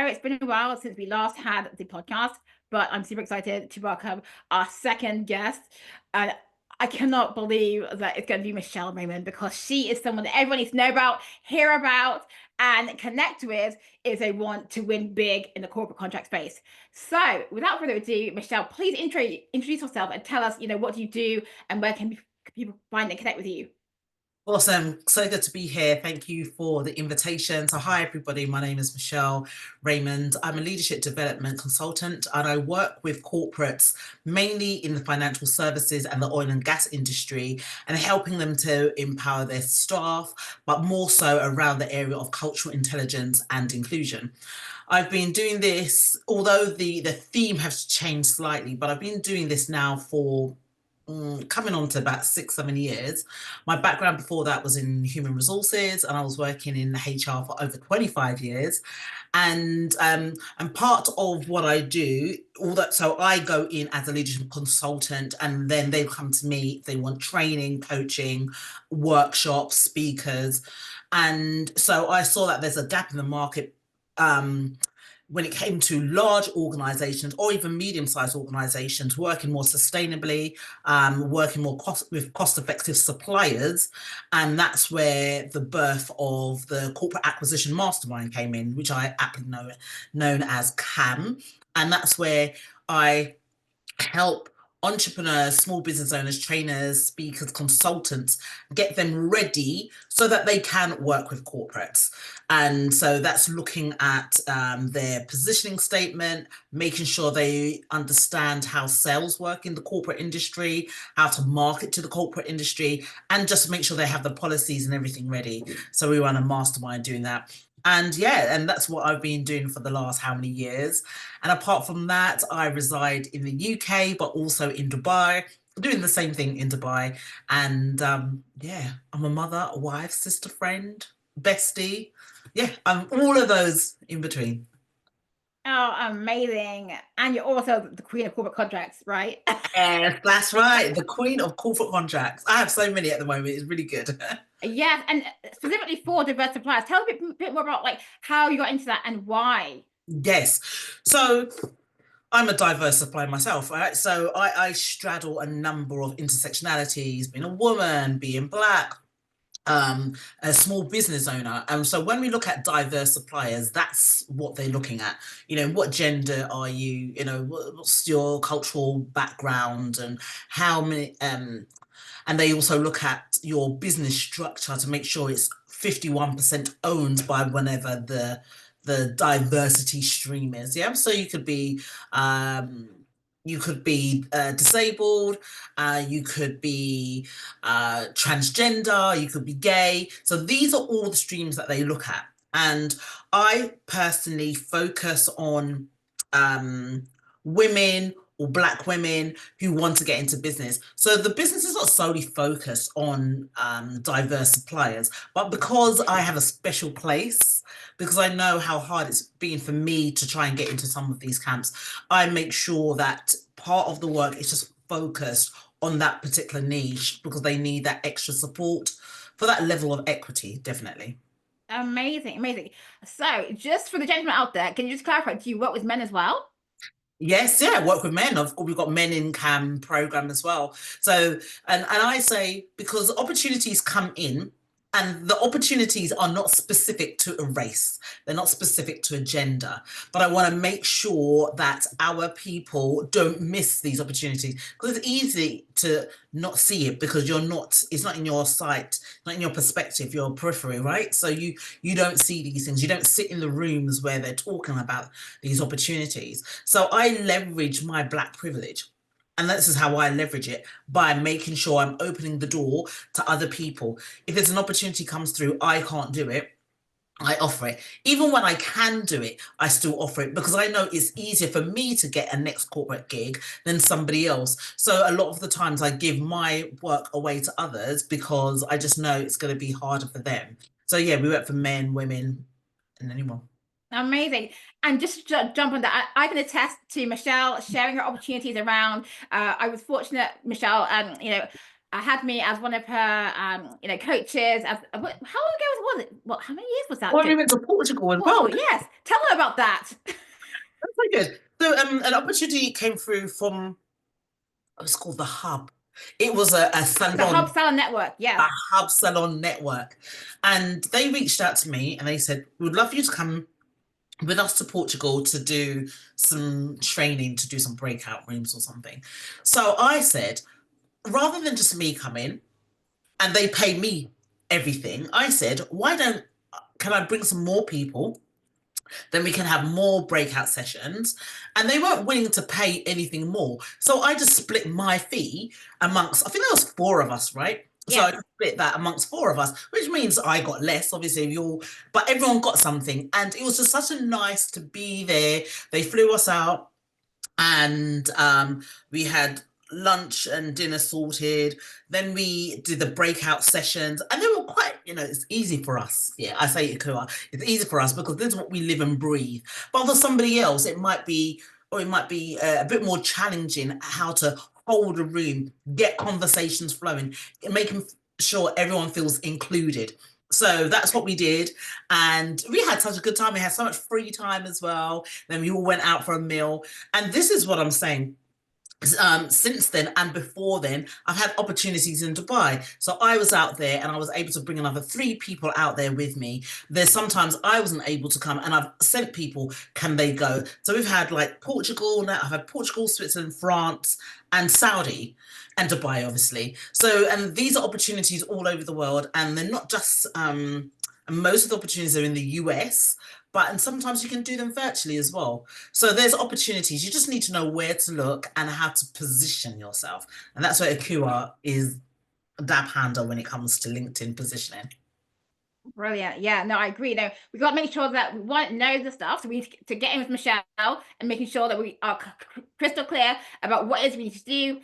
know it's been a while since we last had the podcast, but I'm super excited to welcome our second guest. And I cannot believe that it's going to be Michelle Raymond, because she is someone that everyone needs to know about, hear about, and connect with if they want to win big in the corporate contract space. So without further ado, Michelle, please introduce yourself and tell us, what do you do and where can people find and connect with you? Awesome. So good to be here. Thank you for the invitation. So hi, everybody. My name is Michelle Raymond. I'm a leadership development consultant, and I work with corporates mainly in the financial services and the oil and gas industry, and helping them to empower their staff, but more so around the area of cultural intelligence and inclusion. I've been doing this, although the theme has changed slightly, but I've been doing this now for coming on to about 6-7 years. My background before that was in human resources, and I was working in HR for over 25 years. And part of what I do, so I go in as a leadership consultant, and then they come to me if they want training, coaching, workshops, speakers. And so I saw that there's a gap in the market when it came to large organizations or even medium-sized organizations working more sustainably, working more with cost-effective suppliers. And that's where the birth of the Corporate Acquisition Mastermind came in, which I aptly known as CAM. And that's where I help entrepreneurs, small business owners, trainers, speakers, consultants, get them ready so that they can work with corporates. And so that's looking at their positioning statement, making sure they understand how sales work in the corporate industry, how to market to the corporate industry, and just make sure they have the policies and everything ready. So we run a mastermind doing that. And that's what I've been doing for the last how many years. And apart from that, I reside in the UK, but also in Dubai, doing the same thing in Dubai. And I'm a mother, a wife, sister, friend, bestie. I'm all of those in between. Oh, amazing. And you're also the queen of corporate contracts, right? Yes, that's right. The queen of corporate contracts. I have so many at the moment. It's really good. Yes, and specifically for diverse suppliers, tell us a bit more about how you got into that and why. Yes. So I'm a diverse supplier myself, right? So I straddle a number of intersectionalities, being a woman, being Black, a small business owner. And so when we look at diverse suppliers, that's what they're looking at. What gender are you? What's your cultural background, and how many? And they also look at your business structure to make sure it's 51% owned by whenever the diversity stream is. Yeah, so you could be disabled, you could be transgender, you could be gay. So these are all the streams that they look at. And I personally focus on women or Black women who want to get into business. So the business is not solely focused on diverse suppliers, but because I have a special place, because I know how hard it's been for me to try and get into some of these camps, I make sure that part of the work is just focused on that particular niche, because they need that extra support for that level of equity, definitely. Amazing. So just for the gentlemen out there, can you just clarify, do you work with men as well? Yes, I work with men. We've got men in CAM program as well. So, and I say, because opportunities come in, and the opportunities are not specific to a race, they're not specific to a gender, but I want to make sure that our people don't miss these opportunities, because it's easy to not see it because it's not in your sight, not in your perspective, your periphery, right? So you don't see these things, you don't sit in the rooms where they're talking about these opportunities. So I leverage my Black privilege. And this is how I leverage it, by making sure I'm opening the door to other people. If there's an opportunity comes through, I can't do it, I offer it. Even when I can do it, I still offer it, because I know it's easier for me to get a next corporate gig than somebody else. So a lot of the times I give my work away to others, because I just know it's going to be harder for them. So we work for men, women, and anyone. Amazing. And just to jump on that, I can attest to Michelle sharing her opportunities around. I was fortunate, Michelle, had me as one of her, coaches. As how long ago was it? Well, how many years was that? Well, we went to Portugal as Oh well. yes, tell her about that. That's very good. So an opportunity came through from, it was called the Hub. It was a The Hub salon, Salon Network, a yes. Hub salon network. And they reached out to me and they said, we'd love you to come with us to Portugal to do some training, to do some breakout rooms or something. So I said, rather than just me come in and they pay me everything, I said, can I bring some more people? Then we can have more breakout sessions. And they weren't willing to pay anything more. So I just split my fee amongst, I think there was 4 of us, right? So Yeah. I split that amongst 4 of us, which means I got less, obviously, but everyone got something. And it was just such a nice to be there. They flew us out and we had lunch and dinner sorted. Then we did the breakout sessions and they were quite, it's easy for us. Yeah, I say it, Kua. It's easy for us because this is what we live and breathe. But for somebody else, it might be a bit more challenging how to hold a room, get conversations flowing, making sure everyone feels included. So that's what we did. And we had such a good time. We had so much free time as well. Then we all went out for a meal. And this is what I'm saying. Since then and before then, I've had opportunities in Dubai. So I was out there and I was able to bring another 3 people out there with me. There's sometimes I wasn't able to come and I've sent people, can they go? So we've had like Portugal, now I've had Portugal, Switzerland, France, and Saudi, and Dubai, obviously. So, and these are opportunities all over the world, and they're not just, and most of the opportunities are in the US, and sometimes you can do them virtually as well. So there's opportunities. You just need to know where to look and how to position yourself. And that's where Akua is a dab handle when it comes to LinkedIn positioning. Brilliant. Yeah, no, I agree. No, we got to make sure that we want to know the stuff. So we need to get in with Michelle and making sure that we are crystal clear about what it is we need to do,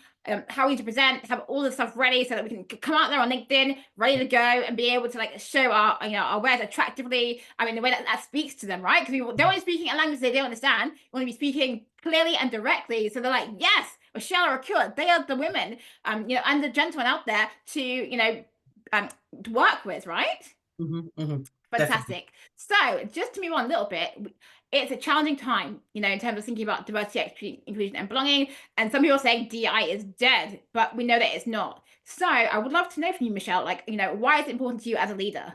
how we need to present, have all the stuff ready so that we can come out there on LinkedIn, ready to go and be able to like show our wares attractively. I mean, the way that speaks to them, right? Because we don't want to be speaking a language they don't understand. We want to be speaking clearly and directly. So they're like, yes, Michelle or Akua, they are the women, and the gentlemen out there to, to work with, right? Mm-hmm, Fantastic. So just to move on a little bit, it's a challenging time, in terms of thinking about diversity, equity, inclusion, and belonging. And some people are saying DI is dead, but we know that it's not. So I would love to know from you, Michelle, why is it important to you as a leader?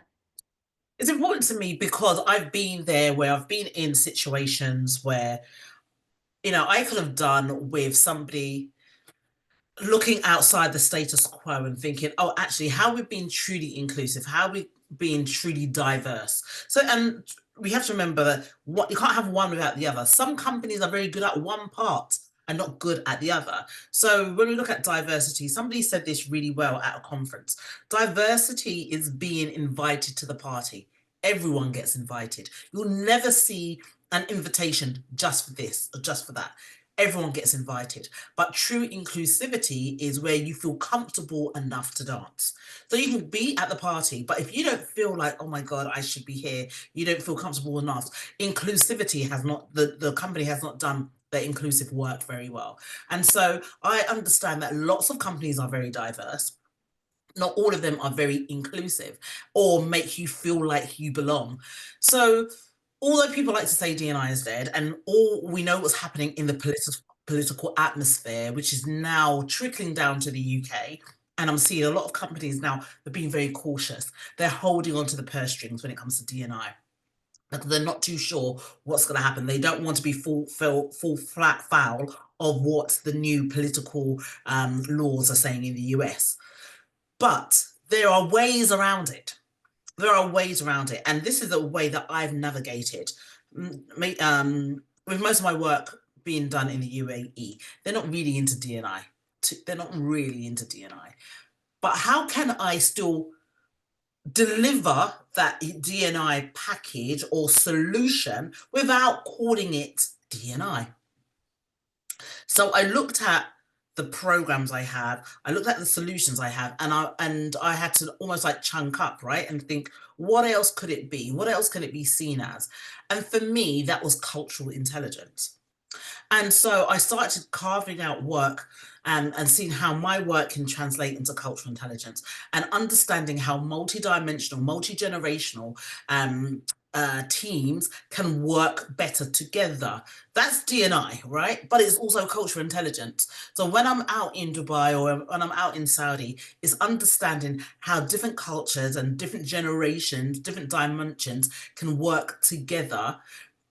It's important to me because I've been there where I've been in situations where, I could have done with somebody looking outside the status quo and thinking, oh, actually, how we've been truly inclusive, how we've been truly diverse. So, and we have to remember that you can't have one without the other. Some companies are very good at one part and not good at the other. So when we look at diversity, somebody said this really well at a conference. Diversity is being invited to the party. Everyone gets invited. You'll never see an invitation just for this or just for that. Everyone gets invited. But true inclusivity is where you feel comfortable enough to dance. So you can be at the party, but if you don't feel like, oh my God, I should be here, you don't feel comfortable enough, inclusivity has not, the company has not done their inclusive work very well. And so I understand that lots of companies are very diverse. Not all of them are very inclusive or make you feel like you belong. So although people like to say D&I is dead, and all we know what's happening in the political atmosphere, which is now trickling down to the UK, and I'm seeing a lot of companies now, they're being very cautious. They're holding on to the purse strings when it comes to D&I. Because they're not too sure what's going to happen. They don't want to be full flat foul of what the new political laws are saying in the US. But there are ways around it. There are ways around it. And this is a way that I've navigated. With most of my work being done in the UAE, they're not really into D&I. They're not really into D&I. But how can I still deliver that D&I package or solution without calling it D&I? So I looked at the programs I have, I looked at the solutions I have, and I had to almost like chunk up, right? And think, what else could it be? What else could it be seen as? And for me, that was cultural intelligence. And so I started carving out work and seeing how my work can translate into cultural intelligence and understanding how multi-dimensional, multi-generational teams can work better together. That's D&I, right? But it's also cultural intelligence. So when I'm out in Dubai or when I'm out in Saudi, it's understanding how different cultures and different generations, different dimensions can work together.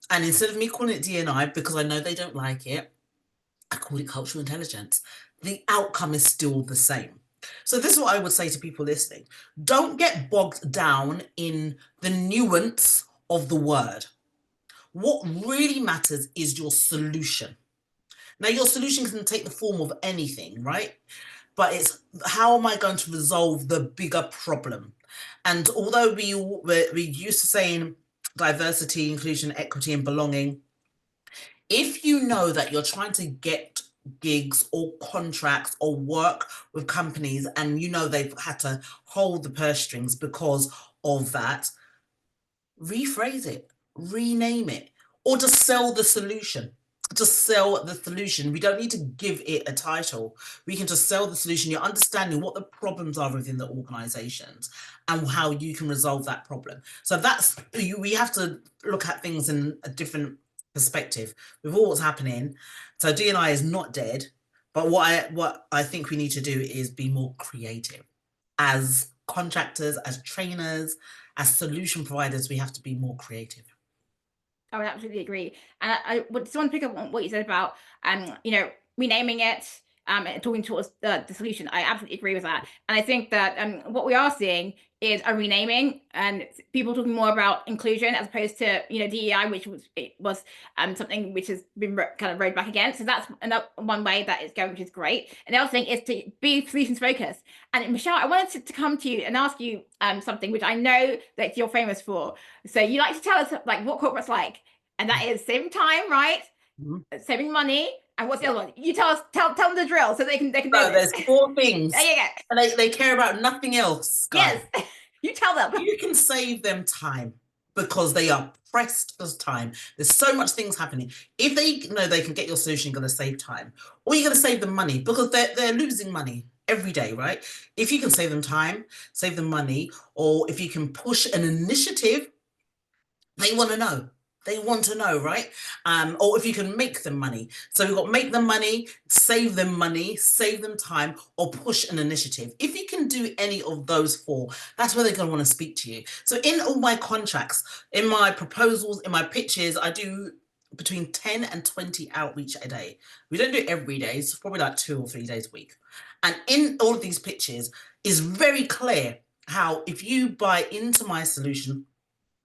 And instead of me calling it D&I, because I know they don't like it, I call it cultural intelligence. The outcome is still the same. So this is what I would say to people listening. Don't get bogged down in the nuance of the word. What really matters is your solution. Now, your solution can take the form of anything, right? But it's how am I going to resolve the bigger problem? And although we used to saying diversity, inclusion, equity, and belonging, if you know that you're trying to get gigs or contracts or work with companies and you know they've had to hold the purse strings because of that, rephrase it, rename it, or just sell the solution. Just sell the solution. We don't need to give it a title. We can just sell the solution. You're understanding what the problems are within the organizations and how you can resolve that problem. So that's, we have to look at things in a different perspective with all what's happening. So D&I is not dead, but what I think we need to do is be more creative. As contractors, as trainers, as solution providers, we have to be more creative. I would absolutely agree. And I would just want to pick up on what you said about, renaming it, and talking towards the solution. I absolutely agree with that. And I think that what we are seeing is a renaming and people talking more about inclusion as opposed to, DEI, which was something which has been kind of rowed back again. So that's another one way that it's going, which is great. And the other thing is to be solutions focused. And Michelle, I wanted to come to you and ask you something which I know that you're famous for. So you like to tell us like what corporate's like, and that is saving time, right? Mm-hmm. Saving money. And what's the other one? You tell them the drill so they can know. There's 4 things. There you go. And they care about nothing else, guys. Yes. You tell them. You can save them time because they are pressed for time. There's so much things happening. If they know they can get your solution, you're going to save time. Or you're going to save them money because they're losing money every day, right? If you can save them time, save them money, or if you can push an initiative, they want to know. They want to know, right? Or if you can make them money. So we've got make them money, save them time, or push an initiative. If you can do any of those 4, that's where they're going to want to speak to you. So in all my contracts, in my proposals, in my pitches, I do between 10 and 20 outreach a day. We don't do it every day. It's probably like 2 or 3 days a week. And in all of these pitches is very clear how if you buy into my solution,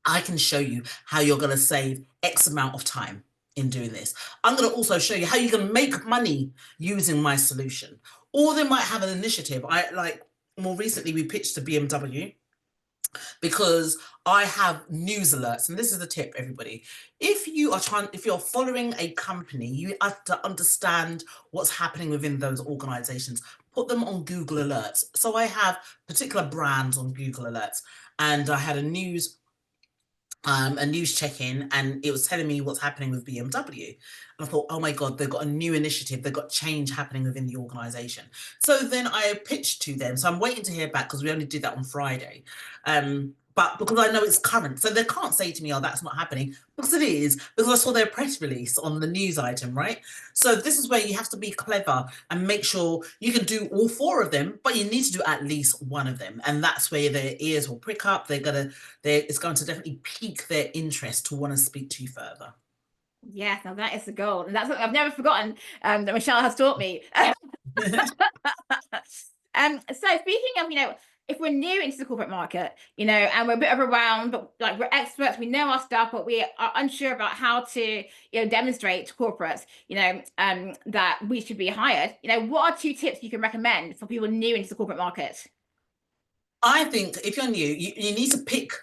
I can show you how you're going to save X amount of time in doing this. I'm going to also show you how you can make money using my solution. Or they might have an initiative. More recently, we pitched to BMW because I have news alerts. And this is the tip, everybody. If you're following a company, you have to understand what's happening within those organizations. Put them on Google Alerts. So I have particular brands on Google Alerts. And I had a news check-in, and it was telling me what's happening with BMW. And I thought, oh my God, they've got a new initiative. They've got change happening within the organization. So then I pitched to them. So I'm waiting to hear back because we only did that on Friday. But because I know it's current, so they can't say to me, oh, that's not happening, because it is, because I saw their press release on the news item, right? So this is where you have to be clever and make sure you can do all 4 of them, but you need to do at least one of them. And that's where their ears will prick up. It's going to definitely pique their interest to want to speak to you further. Yeah, now that is the goal. And that's what I've never forgotten that Michelle has taught me. So speaking of, if we're new into the corporate market, and we're a bit overwhelmed, but like we're experts, we know our stuff, but we are unsure about how to, demonstrate to corporates, that we should be hired. What are 2 tips you can recommend for people new into the corporate market? I think if you're new, you need to pick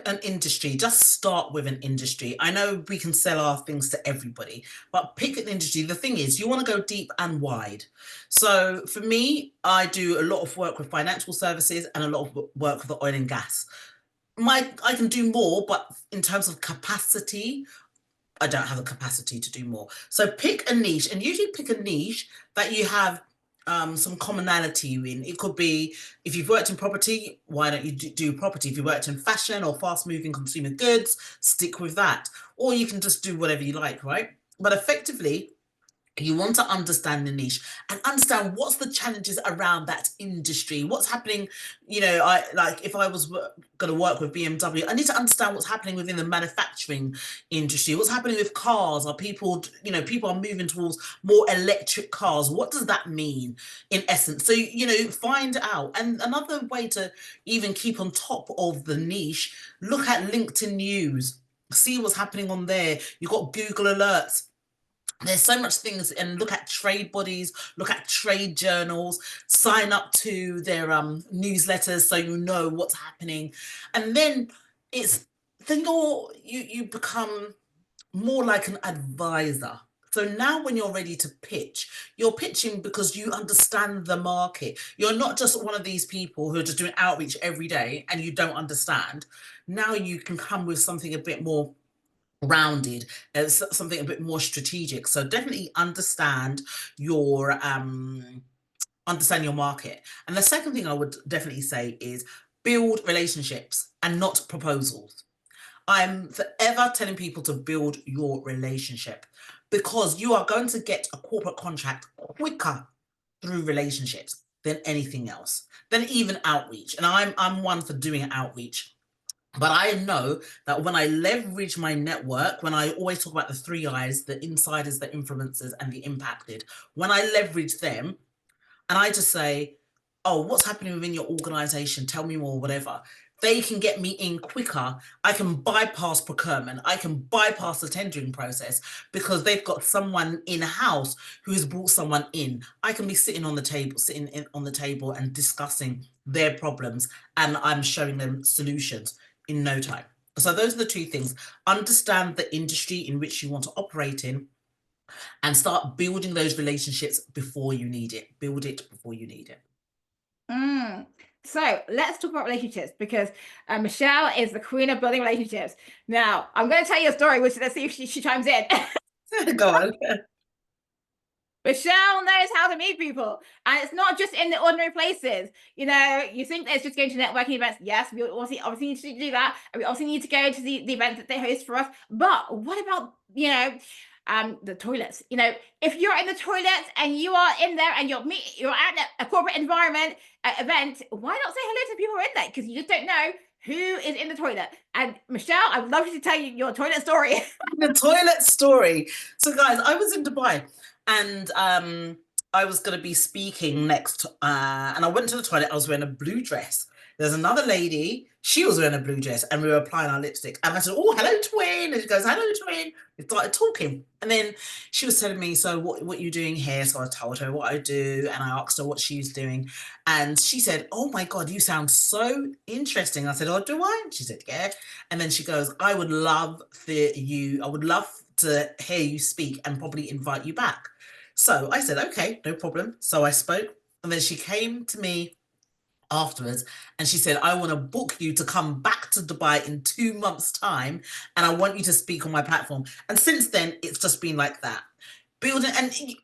an industry. Just start with an industry. I know we can sell our things to everybody, but pick an industry. The thing is, you want to go deep and wide. So for me, I do a lot of work with financial services and a lot of work with the oil and gas. I can do more, but in terms of capacity, I don't have the capacity to do more. So pick a niche, and usually pick a niche that you have some commonality in. It could be, if you've worked in property, why don't you do property? If you worked in fashion or fast moving consumer goods, stick with that. Or you can just do whatever you like, right? But effectively, you want to understand the niche and understand what's the challenges around that industry, what's happening. I like, if I was going to work with BMW, I need to understand what's happening within the manufacturing industry, what's happening with cars. Are people, people are moving towards more electric cars. What does that mean in essence? So, find out. And another way to even keep on top of the niche, look at LinkedIn news, see what's happening on there. You've got Google alerts. There's so much things, and look at trade bodies, look at trade journals, sign up to their newsletters so you know what's happening. And then you become more like an advisor. So now when you're ready to pitch, you're pitching because you understand the market. You're not just one of these people who are just doing outreach every day and you don't understand. Now you can come with something a bit more rounded, as something a bit more strategic. So definitely understand your market. And the second thing I would definitely say is build relationships and not proposals. I'm forever telling people to build your relationship, because you are going to get a corporate contract quicker through relationships than anything else, than even outreach. And I'm one for doing outreach. But I know that when I leverage my network, when I always talk about the 3 I's, the insiders, the influencers, and the impacted, when I leverage them and I just say, oh, what's happening within your organization? Tell me more, whatever. They can get me in quicker. I can bypass procurement. I can bypass the tendering process because they've got someone in-house who has brought someone in. I can be sitting on the table and discussing their problems, and I'm showing them solutions in no time. So those are the 2 things. Understand the industry in which you want to operate in, and start building those relationships before you need it. Build it before you need it. So let's talk about relationships, because Michelle is the queen of building relationships. Now, I'm going to tell you a story, which let's see if she chimes in. Go on. Michelle knows how to meet people, and it's not just in the ordinary places. You think it's just going to networking events. Yes, we obviously need to do that, and we also need to go to the events that they host for us. But what about the toilets? If you're in the toilets and you are in there and you're at a corporate environment event, why not say hello to people who are in there? Because you just don't know who is in the toilet. And Michelle, I would love you to tell you your toilet story. The toilet story. So guys, I was in Dubai, and I was going to be speaking next, and I went to the toilet. I was wearing a blue dress. There's another lady, she was wearing a blue dress, and we were applying our lipstick. And I said, oh, hello, twin. And she goes, hello, twin. We started talking. And then she was telling me, so what are you doing here? So I told her what I do, and I asked her what she was doing. And she said, oh my God, you sound so interesting. I said, oh, do I? And she said, yeah. And then she goes, I would love to hear you speak and probably invite you back. So I said, okay, no problem. So I spoke, and then she came to me afterwards and she said, I want to book you to come back to Dubai in 2 months' time, and I want you to speak on my platform. And since then, it's just been like that. Building,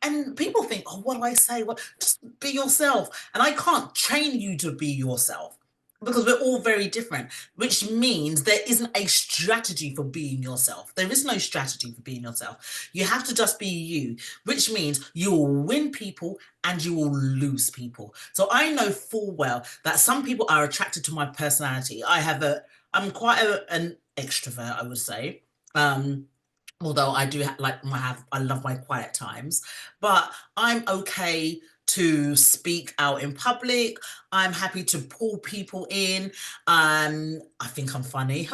and people think, oh, what do I say? What? Just be yourself. And I can't train you to be yourself, because we're all very different, which means there isn't a strategy for being yourself. There is no strategy for being yourself. You have to just be you, which means you will win people and you will lose people. So I know full well that some people are attracted to my personality. I'm quite an extrovert, I would say. Although I do I love my quiet times, but I'm okay to speak out in public. I'm happy to pull people in. I think I'm funny.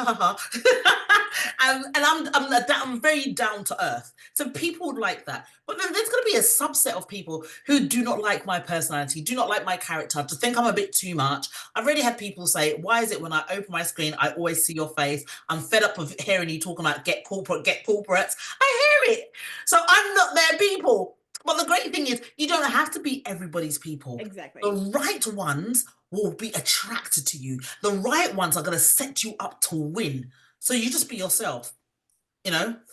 And I'm very down to earth. So people would like that. But then there's going to be a subset of people who do not like my personality, do not like my character, to think I'm a bit too much. I've already had people say, why is it when I open my screen, I always see your face? I'm fed up of hearing you talking about get corporates. I hear it. So I'm not their people. But the great thing is, you don't have to be everybody's people. Exactly. The right ones will be attracted to you. The right ones are going to set you up to win. So you just be yourself.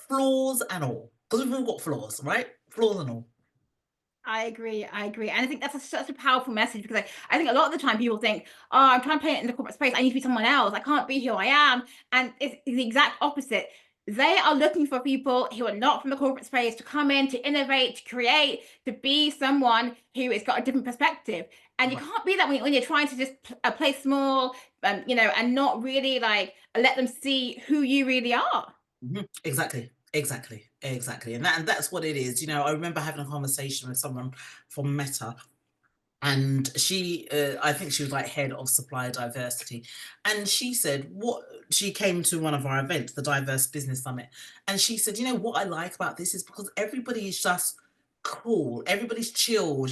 flaws and all. Because we've all got flaws, right? Flaws and all. I agree. I agree. And I think that's such a powerful message because I think a lot of the time people think, oh, I'm trying to play it in the corporate space. I need to be someone else. I can't be who I am. And it's the exact opposite. They are looking for people who are not from the corporate space to come in, to innovate, to create, to be someone who has got a different perspective. And you can't be that when you're trying to just play small, and not really like let them see who you really are. Exactly. And that's what it is. I remember having a conversation with someone from Meta, and she I think she was like head of supplier diversity, and she said she came to one of our events, the Diverse Business Summit, and she said, what I like about this is because everybody is just cool, everybody's chilled,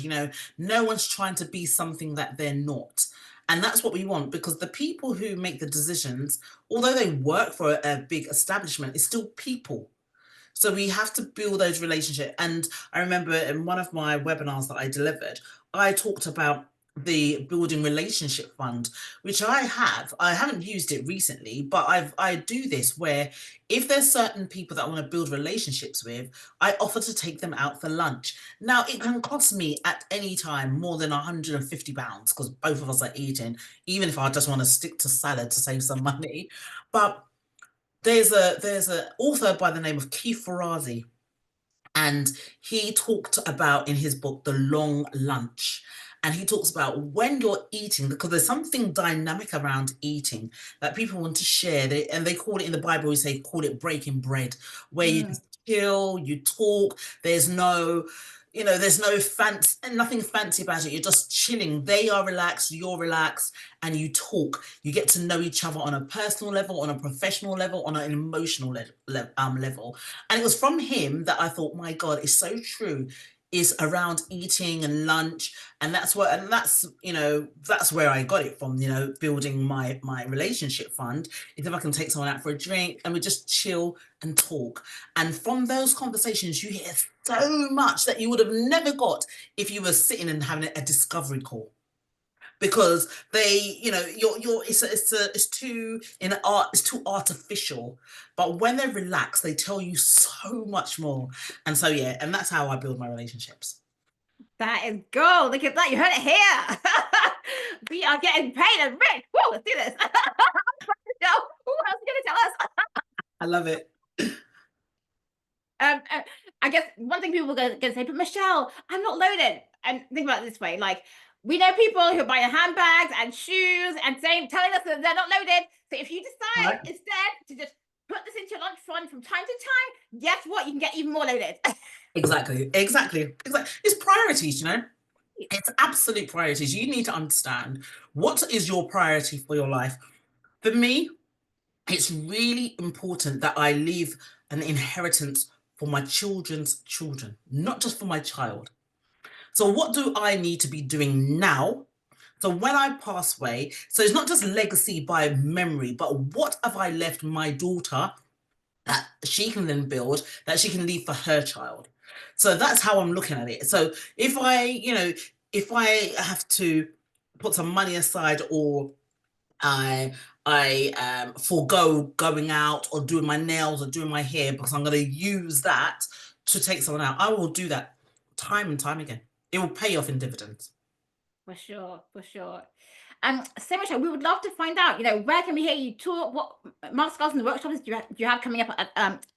no one's trying to be something that they're not. And that's what we want, because the people who make the decisions, although they work for a big establishment, it's still people. So we have to build those relationships. And I remember in one of my webinars that I delivered, I talked about the building relationship fund, which I haven't used it recently, but I do this where if there's certain people that I want to build relationships with, I offer to take them out for lunch. Now it can cost me at any time more than £150 because both of us are eating, even if I just want to stick to salad to save some money. But there's a author by the name of Keith Ferrazzi, and he talked about in his book The Long Lunch, and he talks about when you're eating, because there's something dynamic around eating that people want to share. They call it, in the Bible, we say, call it breaking bread, where you just chill, you talk, there's no fancy, nothing fancy about it. You're just chilling. They are relaxed, you're relaxed, and you talk. You get to know each other on a personal level, on a professional level, on an emotional level. And it was from him that I thought, my God, it's so true. Is around eating and lunch, and that's where I got it from. Building my relationship fund is if I can take someone out for a drink and we just chill and talk. And from those conversations, you hear so much that you would have never got if you were sitting and having a discovery call. Because it's too artificial. But when they're relaxed, they tell you so much more. And so and that's how I build my relationships. That is gold. Look at that. You heard it here. We are getting paid and rich. Whoa, let's do this. Who else is going to tell us? I love it. I guess one thing people are going to say, but Michelle, I'm not loaded. And think about it this way. Like, we know people who are buying handbags and shoes and telling us that they're not loaded. So if you decide instead to just put this into your lunch fund from time to time, guess what? You can get even more loaded. Exactly. It's priorities, It's absolute priorities. You need to understand what is your priority for your life. For me, it's really important that I leave an inheritance for my children's children, not just for my child. So what do I need to be doing now? So when I pass away, so it's not just legacy by memory, but what have I left my daughter that she can then build, that she can leave for her child? So that's how I'm looking at it. So if I have to put some money aside, or I forego going out or doing my nails or doing my hair because I'm going to use that to take someone out, I will do that time and time again. It will pay off in dividends. For sure. So much. We would love to find out, where can we hear you talk? What masterclass and workshops do you have coming up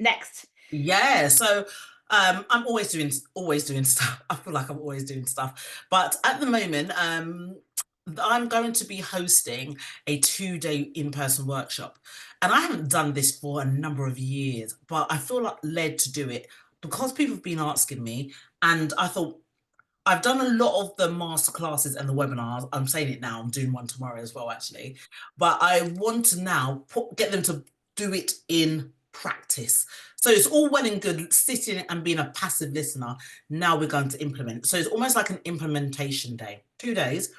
next? Yeah, so I'm always doing stuff. I feel like I'm always doing stuff. But at the moment, I'm going to be hosting a 2-day in-person workshop. And I haven't done this for a number of years, but I feel like led to do it because people have been asking me. And I thought, I've done a lot of the masterclasses and the webinars. I'm saying it now, I'm doing one tomorrow as well, actually. But I want to now get them to do it in practice. So it's all well and good sitting and being a passive listener. Now we're going to implement. So it's almost like an implementation day, 2 days,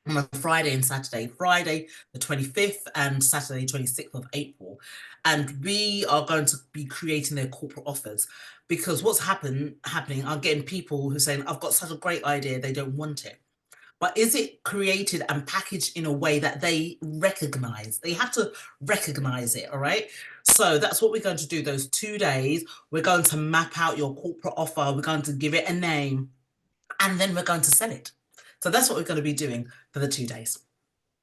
on a Friday and Saturday. Friday the 25th and Saturday 26th of April. And we are going to be creating their corporate offers, because what's happening, I'm getting people who are saying, I've got such a great idea, they don't want it. But is it created and packaged in a way that they recognize? They have to recognize it, all right? So that's what we're going to do those 2 days. We're going to map out your corporate offer. We're going to give it a name, and then we're going to sell it. So that's what we're going to be doing for the 2 days.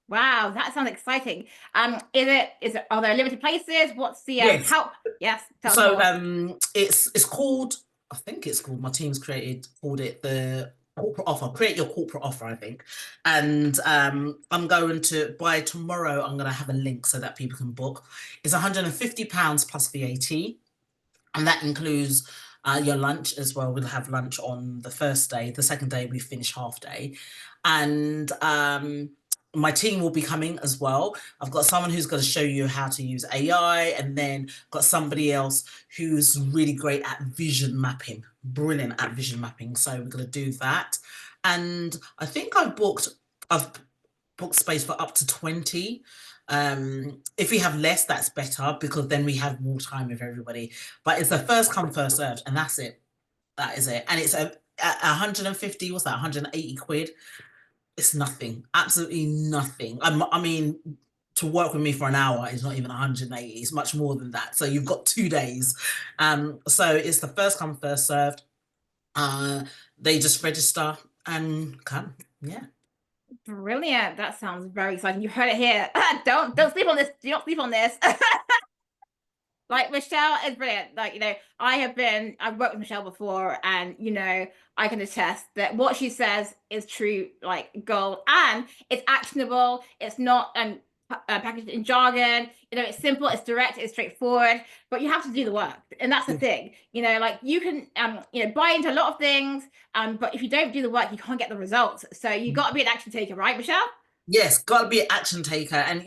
Wow, that sounds exciting. Are there limited places? What's the Yes. how? Yes, tell us So more. it's called, I think it's called, my team's called it the corporate offer. Create your corporate offer, I think. And I'm going to, by tomorrow, I'm going to have a link so that people can book. It's £150 plus VAT. And that includes your lunch as well. We'll have lunch on the first day. The second day, we finish half day. And my team will be coming as well. I've got someone who's going to show you how to use AI, and then got somebody else who's really great at vision mapping, brilliant at vision mapping. So we're going to do that. And I think I've booked space for up to 20. If we have less, that's better, because then we have more time with everybody. But it's the first come, first served, and that's it. That is it. And it's a 150, what's that, 180 quid? It's nothing, absolutely nothing. I mean, to work with me for an hour is not even 180, it's much more than that. So you've got 2 days. So it's the first come, first served. They just register and come. Yeah. Brilliant. That sounds very exciting. You heard it here. Don't sleep on this. Do not sleep on this. Like, Michelle is brilliant. Like, I've worked with Michelle before, and I can attest that what she says is true, like gold, and it's actionable. It's not packaged in jargon. It's simple, it's direct, it's straightforward, but you have to do the work, and that's the thing. Like, you can buy into a lot of things, but if you don't do the work, you can't get the results. So you got to be an action taker, right, Michelle? Yes, got to be an action taker. And,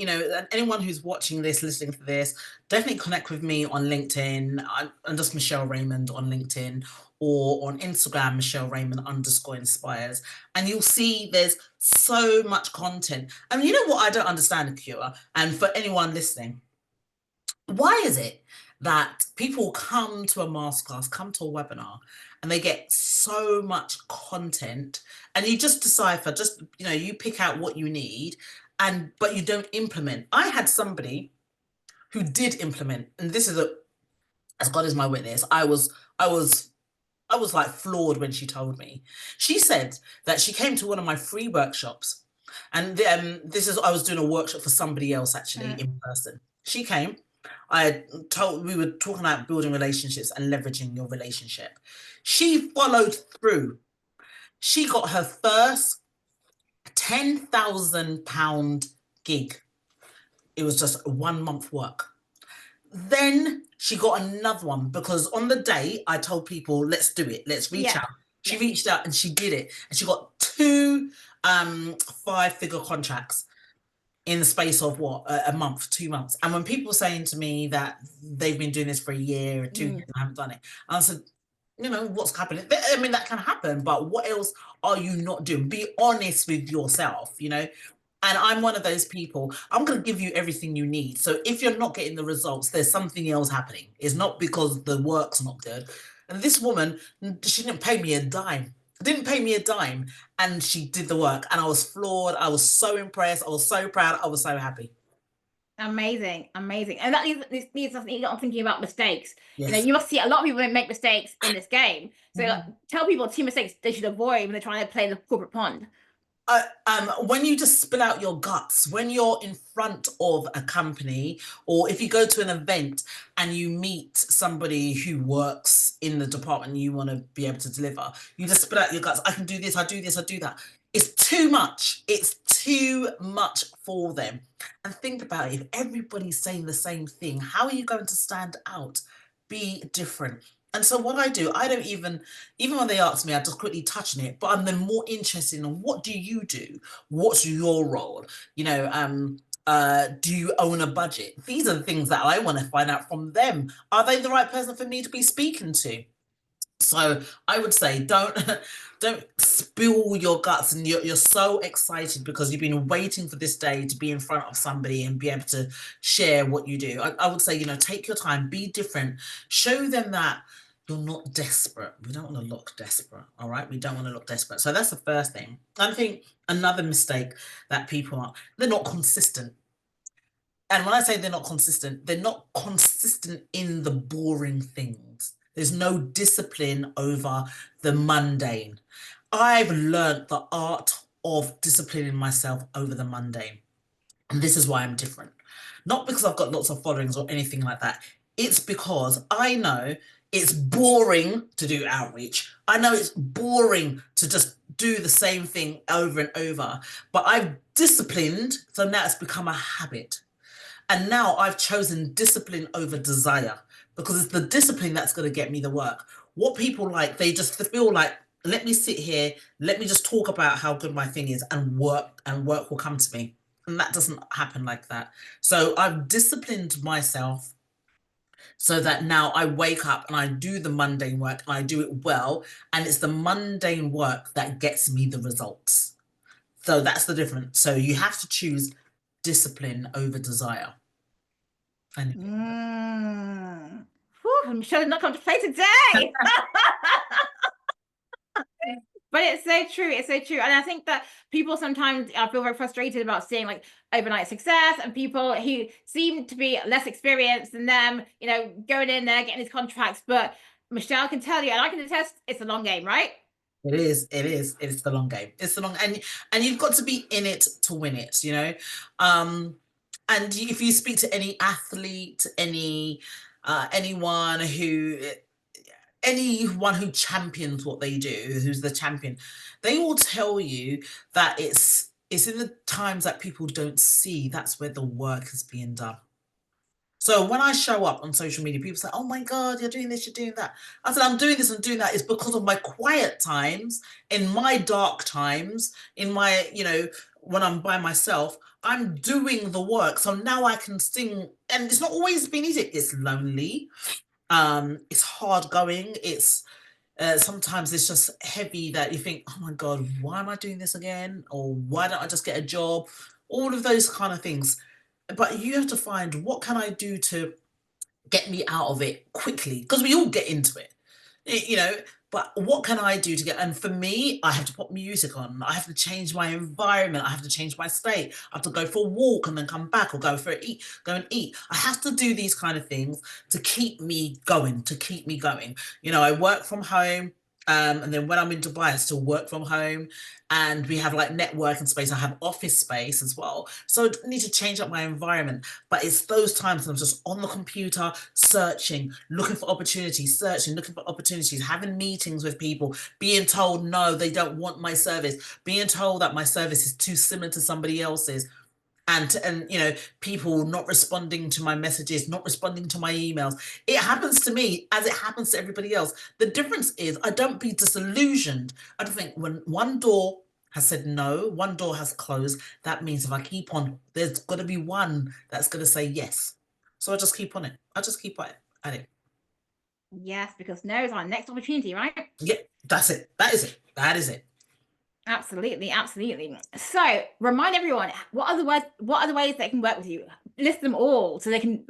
anyone who's watching this, listening to this, definitely connect with me on LinkedIn. I'm just Michelle Raymond on LinkedIn, or on Instagram, Michelle Raymond _inspires. And you'll see there's so much content. And you know what I don't understand, Akira, and for anyone listening, why is it that people come to a masterclass, come to a webinar, and they get so much content, and you just decipher, you pick out what you need, but you don't implement? I had somebody who did implement, and this is as God is my witness, I was like floored when she told me. She said that she came to one of my free workshops, and I was doing a workshop for somebody else, actually, in person. She came. We were talking about building relationships and leveraging your relationship. She followed through. She got her first £10,000 gig. It was just 1 month work. Then she got another one, because on the day I told people, let's do it, let's reach out. She reached out and she did it, and she got 2 5-figure contracts in the space of a month, 2 months. And when people were saying to me that they've been doing this for a year or 2 years and haven't done it, I said, what's happening? I mean, that can happen, but what else are you not doing? Be honest with yourself, And I'm one of those people. I'm going to give you everything you need. So if you're not getting the results, there's something else happening. It's not because the work's not good. And this woman, she didn't pay me a dime. Didn't pay me a dime, and she did the work, and I was floored. I was so impressed. I was so proud. I was so happy. Amazing. And that leads us on thinking about mistakes. Yes. You must see a lot of people make mistakes in this game. So tell people 2 mistakes they should avoid when they're trying to play the corporate pond. When you just spill out your guts, when you're in front of a company, or if you go to an event and you meet somebody who works in the department you want to be able to deliver, you just spill out your guts. I can do this, I do this, I do that. It's too much. It's too much for them. And think about it, if everybody's saying the same thing, how are you going to stand out? Be different. And so what I do, I don't even when they ask me, I just quickly touch on it, but I'm then more interested in what do you do? What's your role? Do you own a budget? These are the things that I want to find out from them. Are they the right person for me to be speaking to? So I would say don't spill your guts, and you're so excited because you've been waiting for this day to be in front of somebody and be able to share what you do. I would say, take your time, be different, show them that you're not desperate. We don't want to look desperate. All right. We don't want to look desperate. So that's the first thing. I think another mistake that people they're not consistent. And when I say they're not consistent in the boring things. There's no discipline over the mundane. I've learned the art of disciplining myself over the mundane. And this is why I'm different. Not because I've got lots of followings or anything like that. It's because I know it's boring to do outreach. I know it's boring to just do the same thing over and over. But I've disciplined, so now it's become a habit. And now I've chosen discipline over desire because it's the discipline that's going to get me the work. What people like, they just feel like, let me sit here, let me just talk about how good my thing is and work will come to me. And that doesn't happen like that. So I've disciplined myself so that now I wake up and I do the mundane work and I do it well. And it's the mundane work that gets me the results. So that's the difference. So you have to choose discipline over desire. Whew, I'm sure they're not going to play today. But it's so true. It's so true. And I think that people sometimes feel very frustrated about seeing like overnight success and people who seem to be less experienced than them, you know, going in there, getting these contracts. But Michelle can tell you, and I can attest, it's a long game, right? It is. It's the long game. It's the long, and you've got to be in it to win it, you know. And if you speak to any athlete, anyone who champions what they do, who's the champion, they will tell you that it's in the times that people don't see, that's where the work is being done. So when I show up on social media, people say, oh my God, you're doing this, you're doing that. I said, I'm doing this and doing that is because of my quiet times, in my dark times, in my, you know, when I'm by myself, I'm doing the work. So now I can sing, and it's not always been easy. It's lonely. It's hard going. It's sometimes it's just heavy that you think, oh my God, why am I doing this again? Or why don't I just get a job? All of those kind of things. But you have to find, what can I do to get me out of it quickly? Because we all get into it, you know, but what can I do to get, and for me, I have to put music on. I have to change my environment. I have to change my state. I have to go for a walk and then come back, or go and eat. I have to do these kind of things to keep me going, You know, I work from home. And then when I'm in Dubai, I still work from home, and we have like networking space. I have office space as well. So I need to change up my environment. But it's those times I'm just on the computer, searching, looking for opportunities, having meetings with people, being told, no, they don't want my service, being told that my service is too similar to somebody else's. And you know, people not responding to my messages, not responding to my emails. It happens to me as it happens to everybody else. The difference is I don't be disillusioned. I don't think, when one door has said no, one door has closed, that means if I keep on, there's got to be one that's going to say yes. So I just keep on it. I just keep at it. Yes, because no is our next opportunity, right? Yeah, that's it. That is it. Absolutely. So remind everyone, what are the ways they can work with you? List them all so they can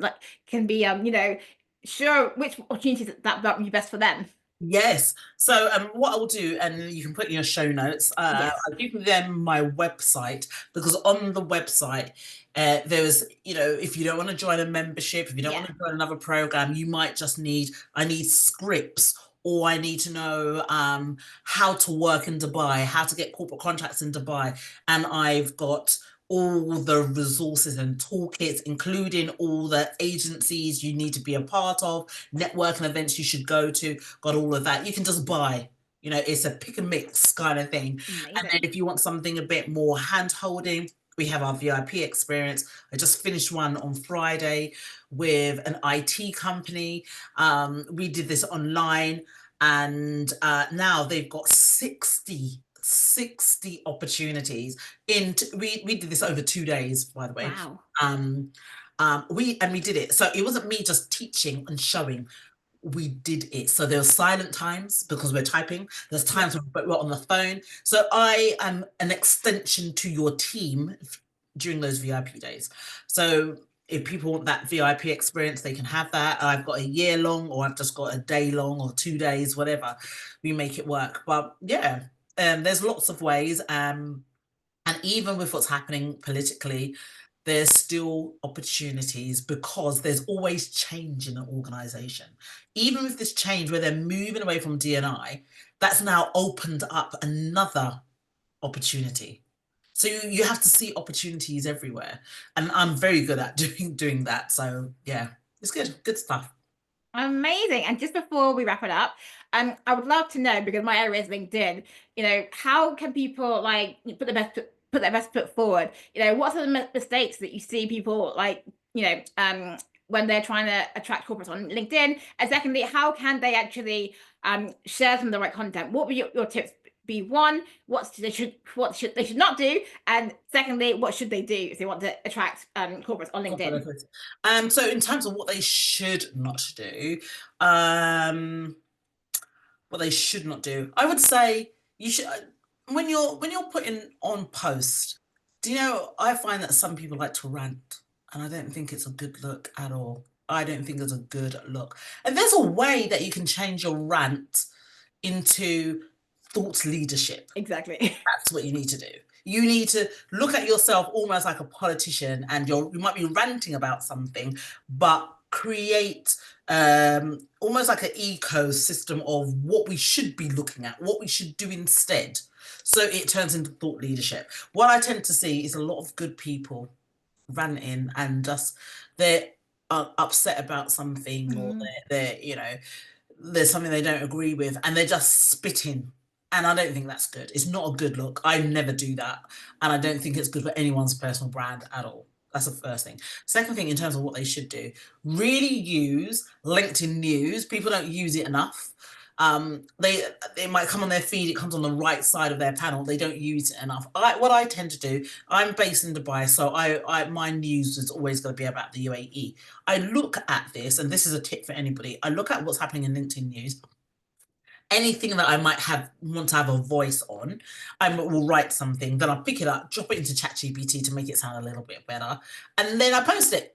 be you know, sure which opportunities that would be best for them. Yes. So what I'll do, and you can put in your show notes, Yes. I'll give them my website, because on the website, there's, you know, if you don't want to join a membership, if you don't want to join another program, you might just I need scripts, or I need to know how to work in Dubai, how to get corporate contracts in Dubai. And I've got all the resources and toolkits, including all the agencies you need to be a part of, networking events you should go to, got all of that. You can just buy, you know, it's a pick and mix kind of thing. Amazing. And then if you want something a bit more hand holding, we have our VIP experience. I just finished one on Friday with an IT company. We did this online, and now they've got 60 opportunities we did this over 2 days, by the way. Wow. We did it, so it wasn't me just teaching and showing, we did it. So there were silent times because we're typing, there's times when we're on the phone. So I am an extension to your team during those VIP days. So if people want that VIP experience, they can have that. I've got a year long, or I've just got a day long, or 2 days, whatever. We make it work. But yeah, there's lots of ways. And even with what's happening politically, there's still opportunities because there's always change in an organization. Even with this change where they're moving away from D&I, that's now opened up another opportunity. So you have to see opportunities everywhere. And I'm very good at doing that. So yeah, it's good stuff. Amazing. And just before we wrap it up, I would love to know, because my area is LinkedIn, how can people like put their best foot forward? What are the mistakes that you see people like, when they're trying to attract corporates on LinkedIn? And secondly, how can they actually share some of the right content? What would your tips be? One, what they should not do, and secondly, what should they do if they want to attract corporates on LinkedIn? So in terms of what they should not do, what they should not do, I would say you should, when you're putting on post, do you know, I find that some people like to rant, and I don't think it's a good look at all. I don't think it's a good look. And there's a way that you can change your rant into thought leadership. Exactly. That's what you need to do. You need to look at yourself almost like a politician, and you might be ranting about something, but create almost like an ecosystem of what we should be looking at, what we should do instead. So it turns into thought leadership. What I tend to see is a lot of good people ranting and just they're upset about something, or they're there's something they don't agree with, and they're just spitting. And I don't think that's good. It's not a good look. I never do that. And I don't think it's good for anyone's personal brand at all. That's the first thing. Second thing, in terms of what they should do, really use LinkedIn News. People don't use it enough. They might come on their feed. It comes on the right side of their panel. They don't use it enough. What I tend to do, I'm based in Dubai, so my news is always going to be about the UAE. I look at this, and this is a tip for anybody. I look at what's happening in LinkedIn News. Anything that I might want to have a voice on, I will write something, then I'll pick it up, drop it into ChatGPT to make it sound a little bit better, and then I post it.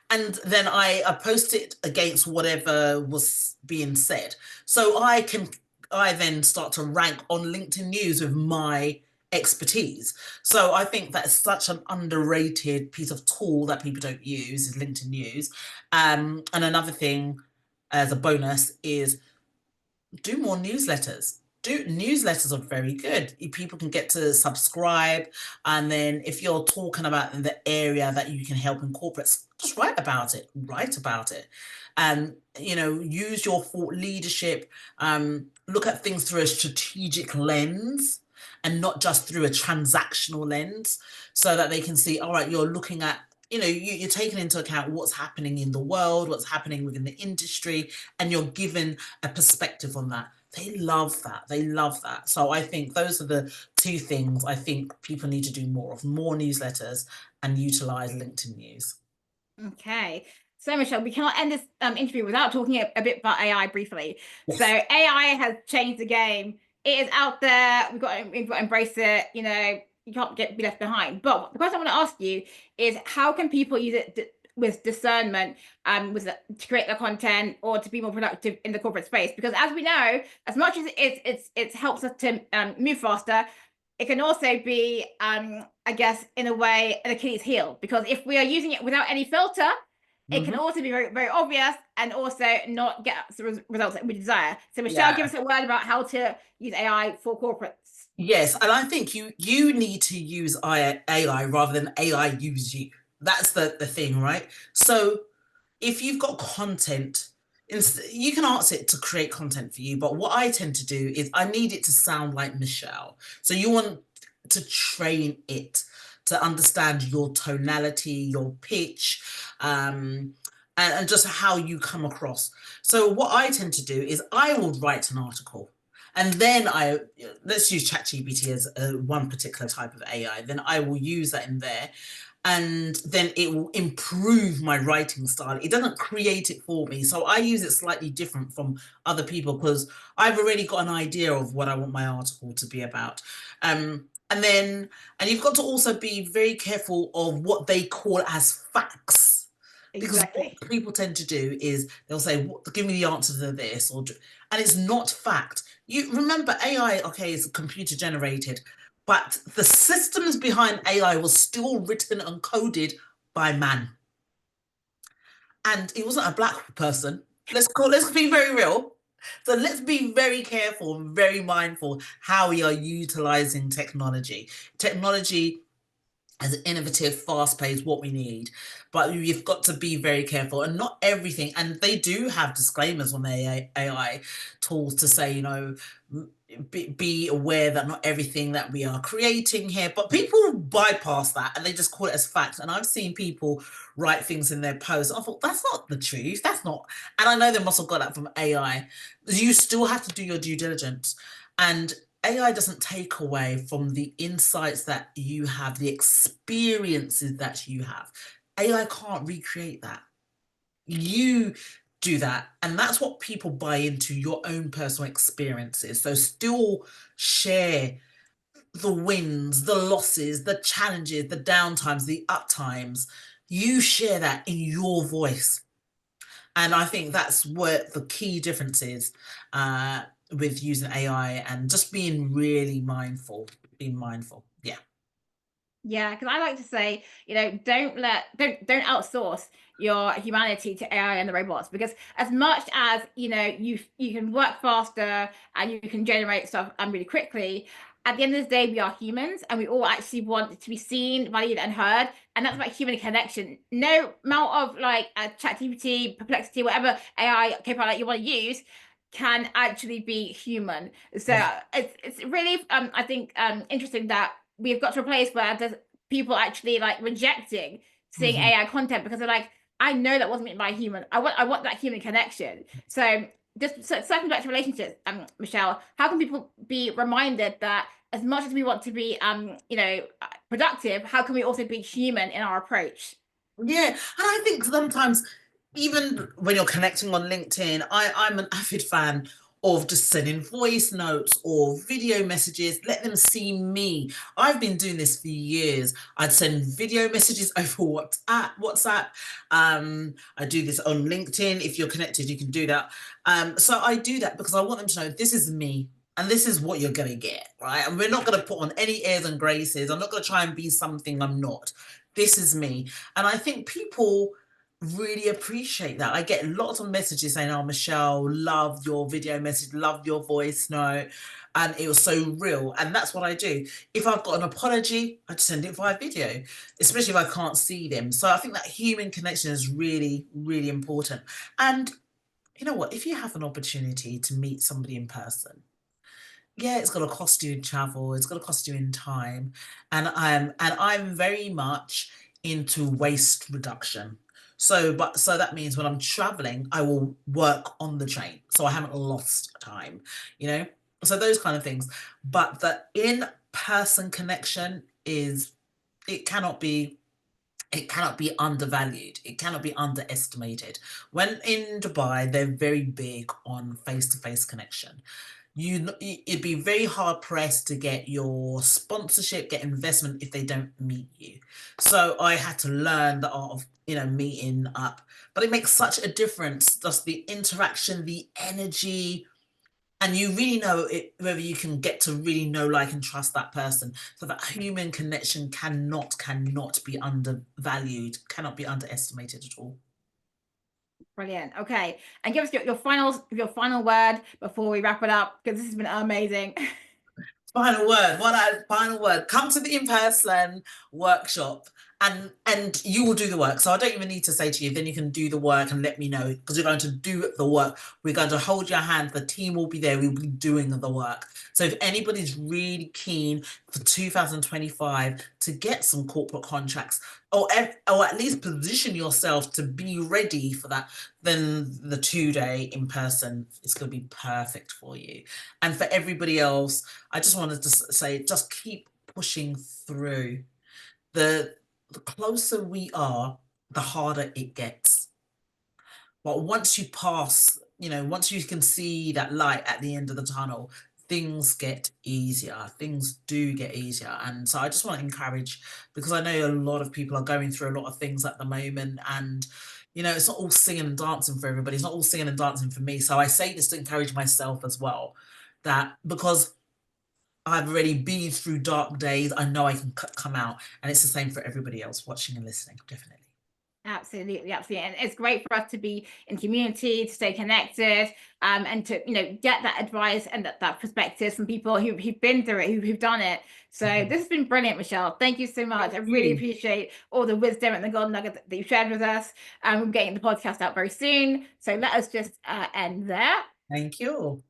And then I post it against whatever was being said. So I then start to rank on LinkedIn News with my expertise. So I think that's such an underrated piece of tool that people don't use is LinkedIn News. And another thing as a bonus is do more newsletters. Newsletters are very good. People can get to subscribe, and then if you're talking about the area that you can help in corporates, just write about it. And use your thought leadership. Look at things through a strategic lens and not just through a transactional lens, so that they can see, all right, you're looking at, you're taking into account what's happening in the world, what's happening within the industry, and you're given a perspective on that. They love that. So I think those are the two things I think people need to do more of: more newsletters and utilize LinkedIn News. Okay. So Michelle, we cannot end this interview without talking a bit about AI briefly. Yes. So AI has changed the game. It is out there. We've got to embrace it. You can't be left behind. But the question I want to ask you is, how can people use it with discernment, to create their content or to be more productive in the corporate space? Because as we know, as much as it helps us to move faster, it can also be, I guess, in a way, an Achilles heel. Because if we are using it without any filter, it can also be very, very obvious and also not get the results that we desire. So Michelle, give us a word about how to use AI for corporates. Yes, and I think you need to use AI rather than AI use you. That's the thing, right? So if you've got content, you can ask it to create content for you, but what I tend to do is I need it to sound like Michelle. So you want to train it to understand your tonality, your pitch, and just how you come across. So what I tend to do is I will write an article, and then let's use ChatGPT as one particular type of AI. Then I will use that in there, and then it will improve my writing style. It doesn't create it for me. So I use it slightly different from other people because I've already got an idea of what I want my article to be about. And you've got to also be very careful of what they call as facts. Exactly. Because what people tend to do is they'll say, give me the answer to this, and it's not fact. You remember AI, okay, it's computer generated, but the systems behind AI was still written and coded by man. And he wasn't a black person. Let's be very real. So let's be very careful and very mindful how we are utilizing technology. Technology as innovative, fast-paced, what we need. But you've got to be very careful, and not everything. And they do have disclaimers on their AI tools to say, be aware that not everything that we are creating here, but people bypass that and they just call it as fact. And I've seen people write things in their posts. I thought, that's not the truth. That's not. And I know they must have got that from AI. You still have to do your due diligence. And AI doesn't take away from the insights that you have, the experiences that you have. AI can't recreate that. You do that. And that's what people buy into, your own personal experiences. So still share the wins, the losses, the challenges, the downtimes, the uptimes. You share that in your voice. And I think that's what the key difference is with using AI and just being really mindful, being mindful. Yeah. Yeah, because I like to say, don't outsource your humanity to AI and the robots, because as much as you can work faster and you can generate stuff really quickly, at the end of the day, we are humans and we all actually want to be seen, valued, and heard. And that's about human connection. No amount of like ChatGPT, Perplexity, whatever AI capability you want to use can actually be human. So Yeah. it's really I think interesting that we've got to a place where there's people actually like rejecting seeing Mhm. AI content because they're like, I know that wasn't made by a human. I want that human connection. So just circling back to relationships, Michelle, how can people be reminded that as much as we want to be productive, how can we also be human in our approach? Yeah, and I think sometimes, even when you're connecting on LinkedIn, I'm an avid fan of just sending voice notes or video messages, let them see me. I've been doing this for years. I'd send video messages over WhatsApp. I do this on LinkedIn. If you're connected, you can do that. So I do that because I want them to know this is me. And this is what you're going to get, right? And we're not going to put on any airs and graces. I'm not going to try and be something I'm not. This is me. And I think people really appreciate that. I get lots of messages saying, oh, Michelle, love your video message, love your voice note. And it was so real. And that's what I do. If I've got an apology, I just send it via video, especially if I can't see them. So I think that human connection is really, really important. And you know what? If you have an opportunity to meet somebody in person, yeah, it's going to cost you in travel. It's going to cost you in time, and I'm very much into waste reduction. So that means when I'm traveling, I will work on the train, so I haven't lost time. You know, so those kind of things. But the in-person connection is it cannot be it cannot be undervalued. It cannot be underestimated. When in Dubai, they're very big on face-to-face connection. It'd be very hard pressed to get your sponsorship, get investment if they don't meet you. So I had to learn the art of meeting up, but it makes such a difference. Just the interaction, the energy, and you really know it, whether you can get to really know, like, and trust that person. So that human connection cannot be undervalued, cannot be underestimated at all. Brilliant. Okay, and give us your final word before we wrap it up, because this has been amazing. Final word. Final word. Come to the in-person workshop, and you will do the work. So I don't even need to say to you, then you can do the work and let me know, because you're going to do the work. We're going to hold your hand. The team will be there. We'll be doing the work. So if anybody's really keen for 2025 to get some corporate contracts, or at least position yourself to be ready for that, then the 2-day in person is going to be perfect for you. And for everybody else, I just wanted to say, just keep pushing through. The closer we are, the harder it gets. But once you pass, once you can see that light at the end of the tunnel, things get easier. Things do get easier. And so I just want to encourage, because I know a lot of people are going through a lot of things at the moment, and it's not all singing and dancing for everybody. It's not all singing and dancing for me. So I say this to encourage myself as well, that because I've already been through dark days. I know I can come out, and it's the same for everybody else watching and listening. Definitely. Absolutely, absolutely. And it's great for us to be in community, to stay connected, and to, get that advice and that perspective from people who've been through it, who've done it. So this has been brilliant, Michelle. Thank you so much. I really appreciate all the wisdom and the golden nuggets that you shared with us. We're getting the podcast out very soon. So let us just end there. Thank you.